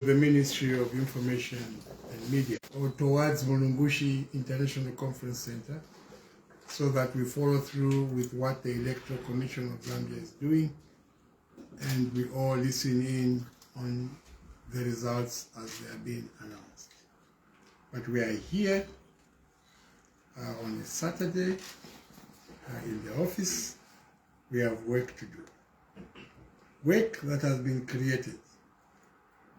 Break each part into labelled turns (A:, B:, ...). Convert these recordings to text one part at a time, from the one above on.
A: the Ministry of Information and Media, or towards Mulungushi International Conference Center, so that we follow through with what the Electoral Commission of Zambia is doing, and we all listen in on the results as they are being announced. But we are here on a Saturday in the office. We have work to do. Work that has been created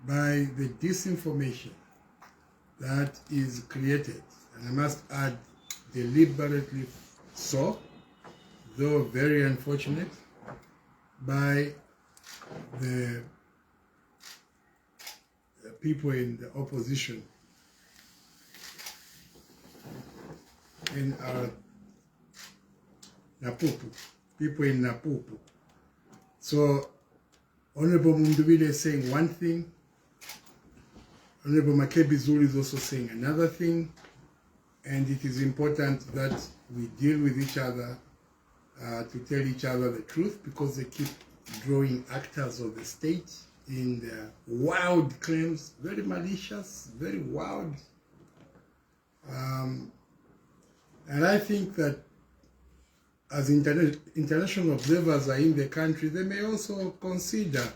A: by the disinformation that is created, and I must add deliberately so, though very unfortunate, by the people in the opposition in Napupu, people in Napupu. So Honorable Mundubile is saying one thing, Honorable Makebi Zulu is also saying another thing, and it is important that we deal with each other to tell each other the truth, because they keep drawing actors of the state in their wild claims, very malicious, very wild. And I think that as international observers are in the country, they may also consider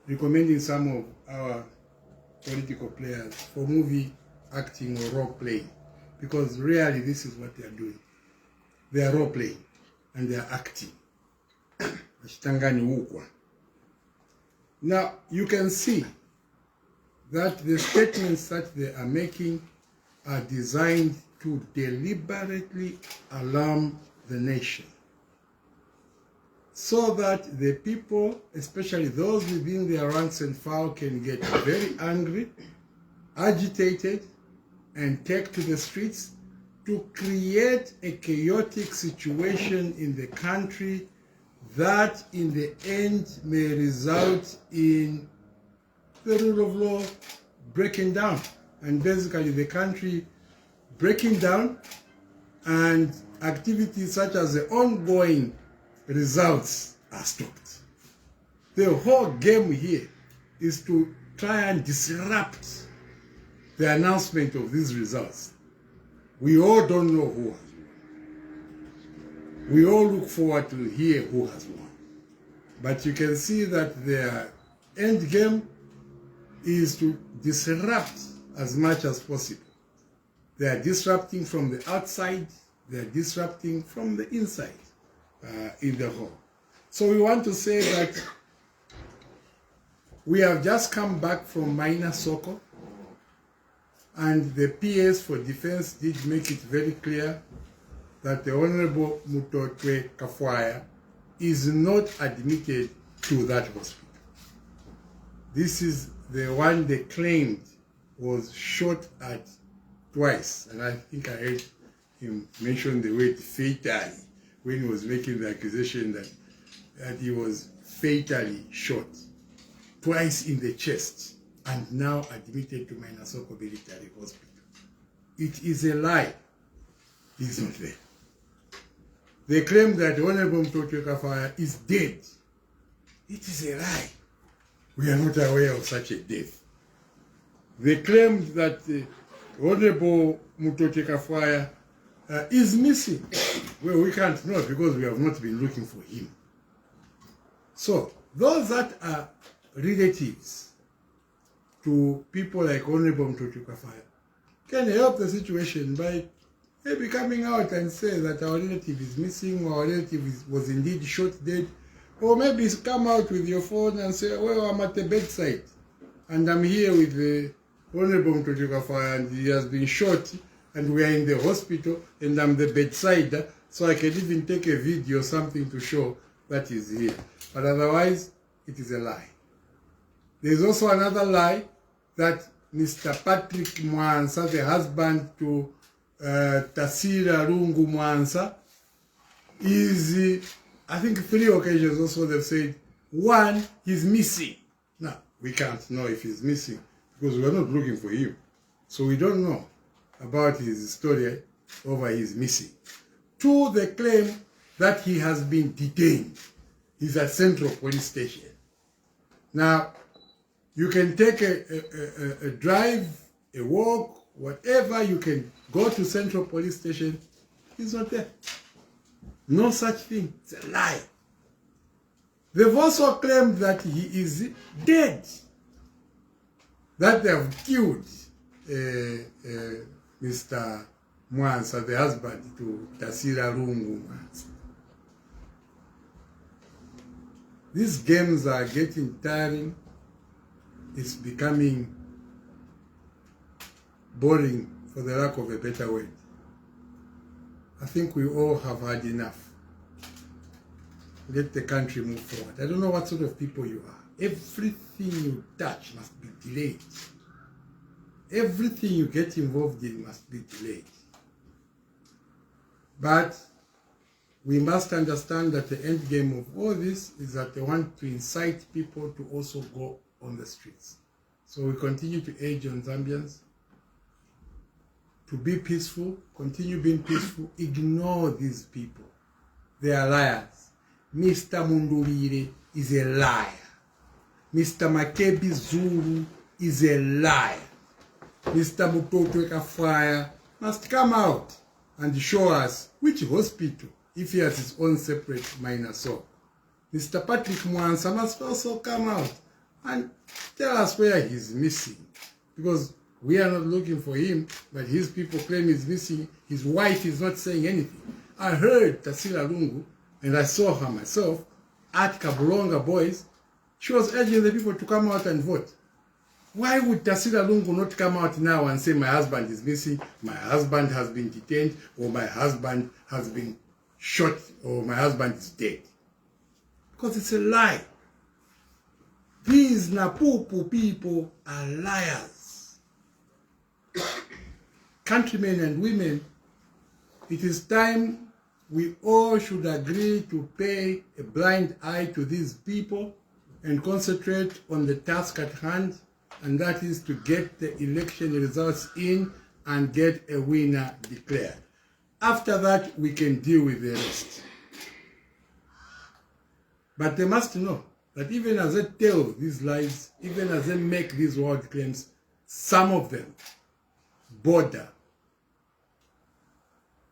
A: recommending some of our political players for movie acting or role playing, because really this is what they are doing. They are role playing and they are acting. Now you can see that the statements that they are making are designed to deliberately alarm the nation, so that the people, especially those within their ranks and file, can get very angry, agitated, and take to the streets to create a chaotic situation in the country that in the end may result in the rule of law breaking down, and basically the country breaking down, and activities such as the ongoing results are stopped. The whole game here is to try and disrupt the announcement of these results. We all don't know who has won. We all look forward to hear who has won. But you can see that their end game is to disrupt as much as possible. They are disrupting from the outside, they are disrupting from the inside in the home. So we want to say that we have just come back from Minor Soko, and the PS for Defense did make it very clear that the Honorable Mutotwe Kafwaya is not admitted to that hospital. This is the one they claimed was shot at twice, and I think I heard him mention the word fatally when he was making the accusation that he was fatally shot twice in the chest and now admitted to Minasoko Military Hospital. It is a lie. He's not there. They claim that Honorable Mutotwe Kafwaya is dead. It is a lie. We are not aware of such a death. They claimed that Honorable Mutotwe Kafwaya is missing. Well, we can't know because we have not been looking for him. So, those that are relatives to people like Honorable Mutotwe Kafwaya can help the situation by maybe coming out and say that our relative is missing, or our relative was indeed shot dead, or maybe come out with your phone and say, well, I'm at the bedside and I'm here with the Honorable Mutotwe Kafwaya and he has been shot and we are in the hospital and I'm the bedside, so I can even take a video or something to show that he's here. But otherwise, it is a lie. There is also another lie that Mr. Patrick Mwansa, the husband to Tasira Rungu Mwansa, is, I think 3 occasions also they've said, one, he's missing. Now, we can't know if he's missing because we're not looking for him. So we don't know about his story over his missing. 2, they claim that he has been detained. He's at Central Police Station. Now, You can take a drive, a walk, whatever, you can go to Central Police Station. He's not there. No such thing. It's a lie. They've also claimed that he is dead. That they have killed Mr. Mwansa, the husband to Tasila Lungu Mwansa. These games are getting tiring. It's becoming boring, for the lack of a better word. I think we all have had enough. Let the country move forward. I don't know what sort of people you are. Everything you touch must be delayed. Everything you get involved in must be delayed. But we must understand that the end game of all this is that they want to incite people to also go on the streets. So we continue to urge on Zambians to be peaceful, continue being peaceful, ignore these people. They are liars. Mr. Mundulire is a liar. Mr. Makebi Zulu is a liar. Mr. Mutotwe Kafwaya must come out and show us which hospital, if he has his own separate minor soul. Mr. Patrick Mwansa must also come out and tell us where he's missing. Because we are not looking for him, but his people claim he's missing. His wife is not saying anything. I heard Tasila Lungu, and I saw her myself, at Kabulonga Boys. She was urging the people to come out and vote. Why would Tasila Lungu not come out now and say, my husband is missing, my husband has been detained, or my husband has been shot, or my husband is dead? Because it's a lie. These Napupu people are liars. Countrymen and women, it is time we all should agree to pay a blind eye to these people and concentrate on the task at hand, and that is to get the election results in and get a winner declared. After that, we can deal with the rest. But they must know that even as they tell these lies, even as they make these wild claims, some of them border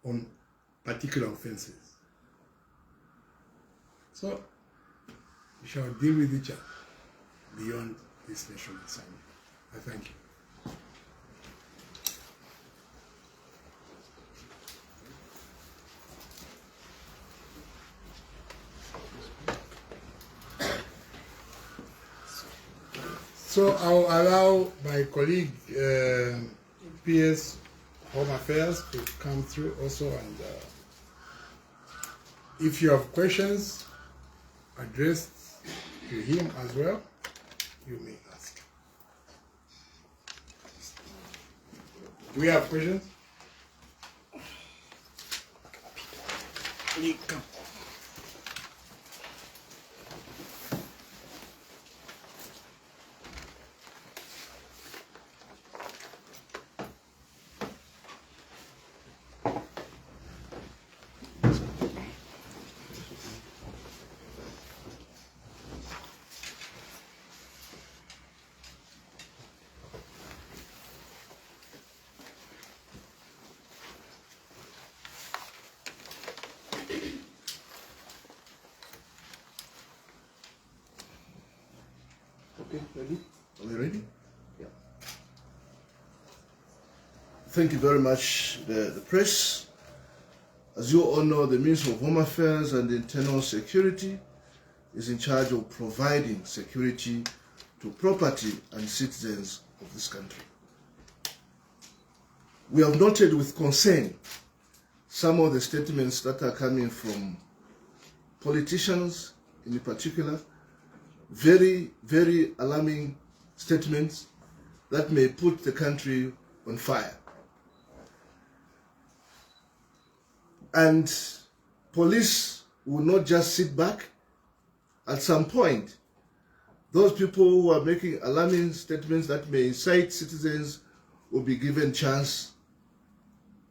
A: on particular offenses. So, we shall deal with each other beyond this national assignment. I thank you. So I'll allow my colleague, PS Home Affairs, to come through also, and if you have questions addressed to him as well, you may ask. Do we have questions? Come.
B: Okay, ready?
A: Are we ready?
B: Yeah. Thank you very much, the press. As you all know, the Ministry of Home Affairs and Internal Security is in charge of providing security to property and citizens of this country. We have noted with concern some of the statements that are coming from politicians in particular, very, very alarming statements that may put the country on fire. And police will not just sit back. At some point, those people who are making alarming statements that may incite citizens will be given chance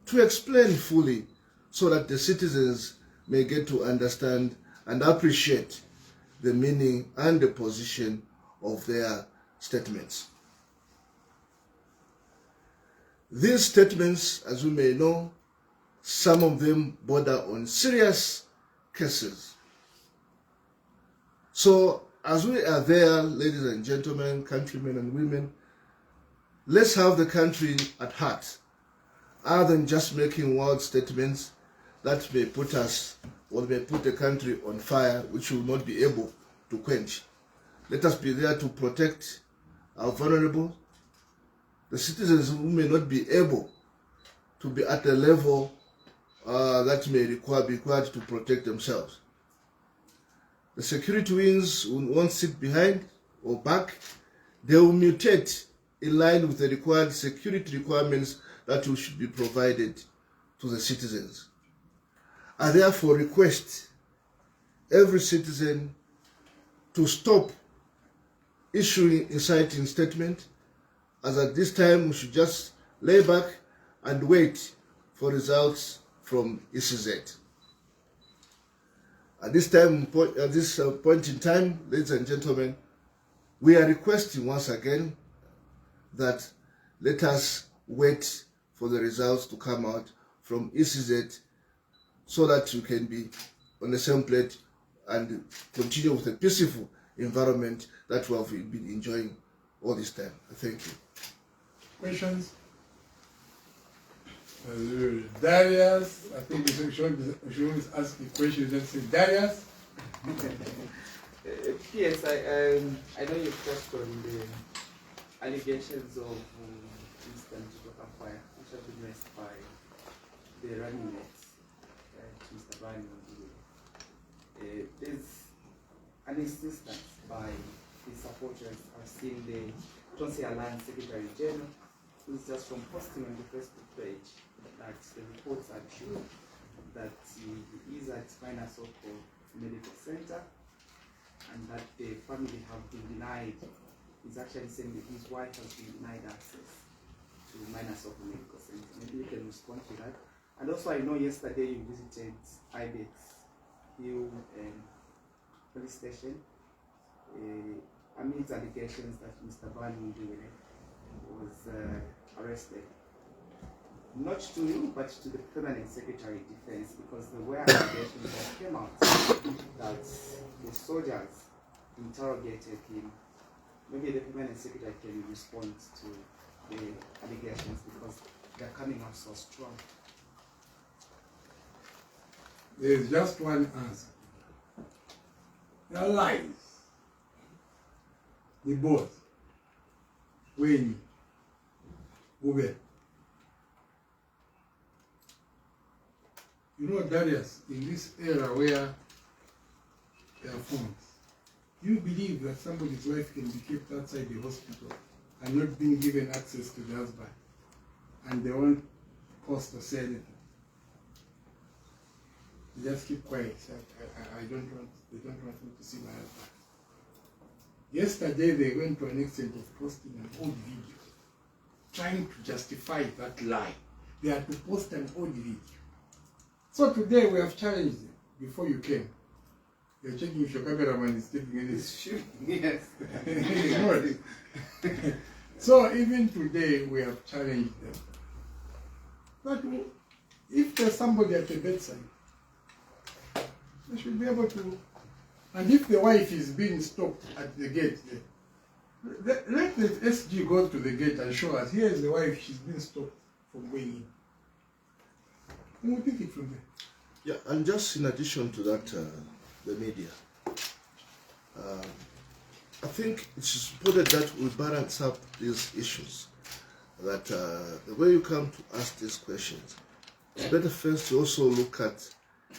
B: to explain fully so that the citizens may get to understand and appreciate the meaning and the position of their statements. These statements, as we may know, some of them border on serious cases. So, as we are there, ladies and gentlemen, countrymen and women, let's have the country at heart, other than just making wild statements that may put us or may put the country on fire, which we will not be able to quench. Let us be there to protect our vulnerable, the citizens who may not be able to be at the level that may be required to protect themselves. The security wings won't sit behind or back. They will mutate in line with the required security requirements that should be provided to the citizens. I therefore request every citizen to stop issuing inciting statement, as at this time we should just lay back and wait for results from ECZ. At this point in time, ladies and gentlemen, we are requesting once again that let us wait for the results to come out from ECZ so that you can be on the same plate and continue with a peaceful environment that we have been enjoying all this time. Thank you.
A: Questions? Darius, I think we should ask the question. Let's say Darius.
C: Yes, I know you touched on the allegations of instant fire, which have been raised by the running mates to Mr. Bani. There's an instance by his supporters. I've seen the Tonsi Alliance Secretary General, who's just from posting on the Facebook page that the reports are true, that he is at Minasoko Medical Center, and that the family have been denied. He's actually saying that his wife has been denied access to Minasoko Medical Center. Maybe you can respond to that. And also, I know yesterday you visited Ibex Hill police station amidst allegations that Mr. Bani was arrested. Not to you, but to the Permanent Secretary of Defense, because there were allegations that came out that the soldiers interrogated him. Maybe the Permanent Secretary can respond to the allegations because they're coming out so strong.
A: There is just one answer. They are lies. The boss, when Uber. You know, Darius, in this era where there are phones, you believe that somebody's wife can be kept outside the hospital and not being given access to the husband, and they won't post or say anything? They just keep quiet. They don't want me to see my husband. Yesterday they went to an extent of posting an old video, trying to justify that lie. They had to post an old video. So today we have challenged them before you came. You're checking if your cameraman is taking any shooting.
C: Yes.
A: So even today we have challenged them. But if there's somebody at the bedside, they should be able to. And if the wife is being stopped at the gate, let the SG go to the gate and show us, here is the wife, she's been stopped from going in. And we'll take it from there.
B: Yeah, and just in addition to that, the media, I think it's important that we balance up these issues. That the way you come to ask these questions, it's better first to also look at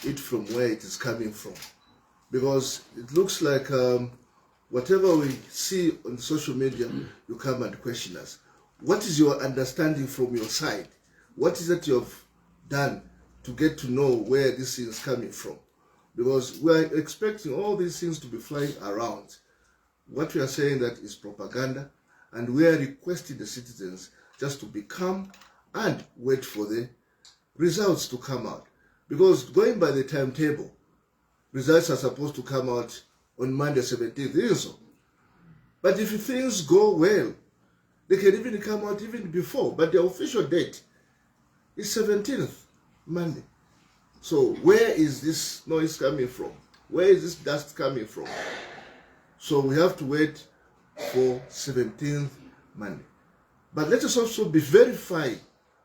B: it from where it is coming from. Because it looks like whatever we see on social media, you come and question us. What is your understanding from your side? What is it you have done to get to know where this thing is coming from? Because we are expecting all these things to be flying around. What we are saying that is propaganda, and we are requesting the citizens just to be calm and wait for the results to come out. Because going by the timetable, results are supposed to come out on Monday 17th, isn't so? But if things go well, they can even come out even before. But the official date is 17th, Monday. So where is this noise coming from? Where is this dust coming from? So we have to wait for 17th Monday. But let us also be verified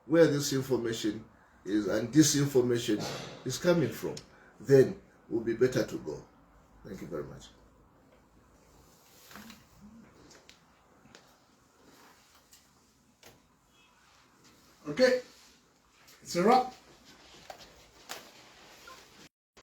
B: where this information is and this information is coming from. Then we'll be better to go. Thank you very much.
A: Okay, it's a wrap.